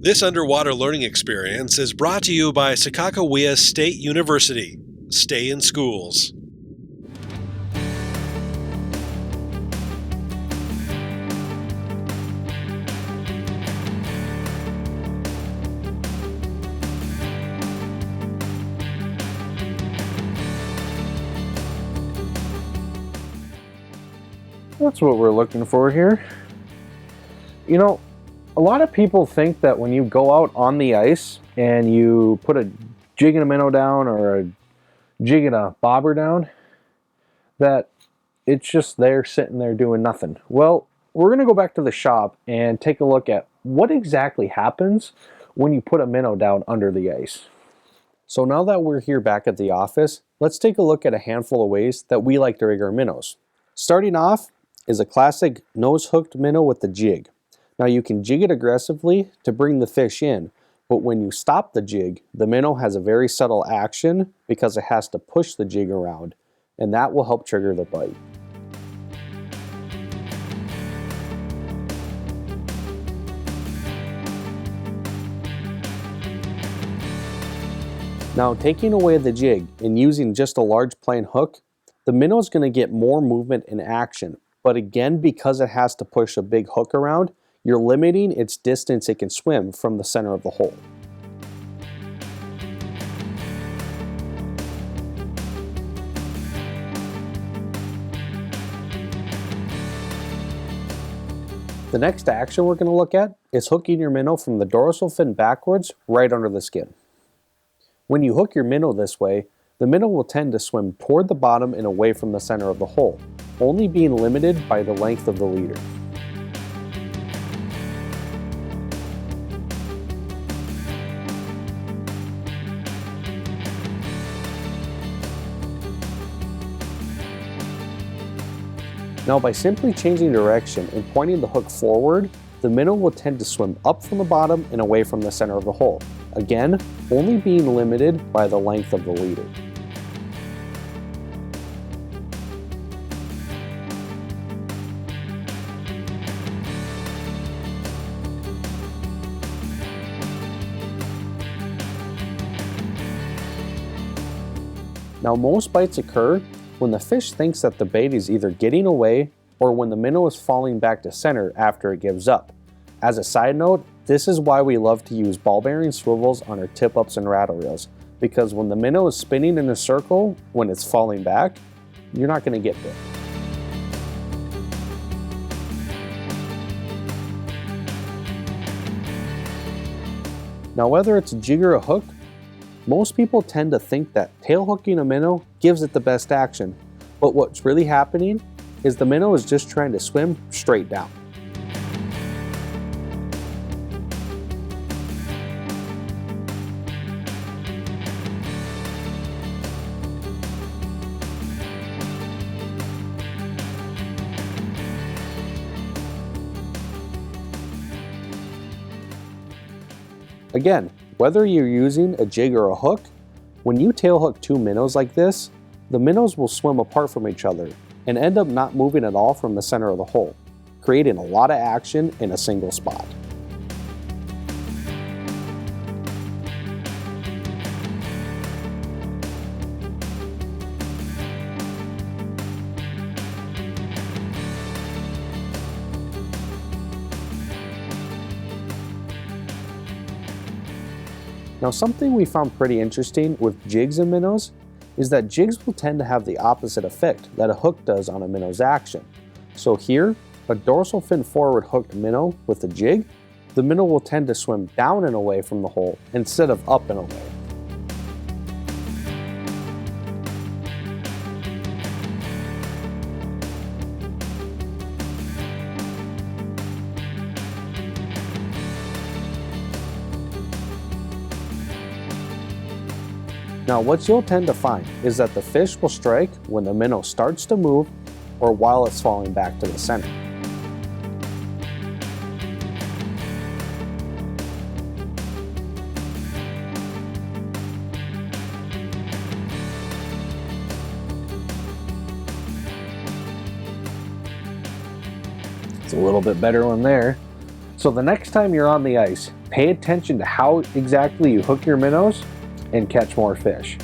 This underwater learning experience is brought to you by Sakakawea State University. Stay in schools. That's what we're looking for here. You know, a lot of people think that when you go out on the ice and you put a jig and a minnow down or a jig and a bobber down, that it's just there sitting there doing nothing. Well, we're going to go back to the shop and take a look at what exactly happens when you put a minnow down under the ice. So now that we're here back at the office, let's take a look at a handful of ways that we like to rig our minnows. Starting off is a classic nose-hooked minnow with the jig. Now you can jig it aggressively to bring the fish in, but when you stop the jig, the minnow has a very subtle action because it has to push the jig around, and that will help trigger the bite. Now taking away the jig and using just a large plain hook, the minnow is going to get more movement and action. But again, because it has to push a big hook around, you're limiting its distance it can swim from the center of the hole. The next action we're going to look at is hooking your minnow from the dorsal fin backwards right under the skin. When you hook your minnow this way, the minnow will tend to swim toward the bottom and away from the center of the hole, only being limited by the length of the leader. Now by simply changing direction and pointing the hook forward, the minnow will tend to swim up from the bottom and away from the center of the hole, again, only being limited by the length of the leader. Now most bites occur when the fish thinks that the bait is either getting away or when the minnow is falling back to center after it gives up. As a side note, this is why we love to use ball bearing swivels on our tip ups and rattle reels, because when the minnow is spinning in a circle when it's falling back, you're not going to get bit. Now whether it's a jig or a hook, most people tend to think that tail hooking a minnow gives it the best action, but what's really happening is the minnow is just trying to swim straight down. Again, whether you're using a jig or a hook, when you tail hook two minnows like this, the minnows will swim apart from each other and end up not moving at all from the center of the hole, creating a lot of action in a single spot. Now something we found pretty interesting with jigs and minnows is that jigs will tend to have the opposite effect that a hook does on a minnow's action. So here, a dorsal fin forward hooked minnow with a jig, the minnow will tend to swim down and away from the hole instead of up and away. Now what you'll tend to find is that the fish will strike when the minnow starts to move or while it's falling back to the center. It's a little bit better one there. So the next time you're on the ice, pay attention to how exactly you hook your minnows and catch more fish.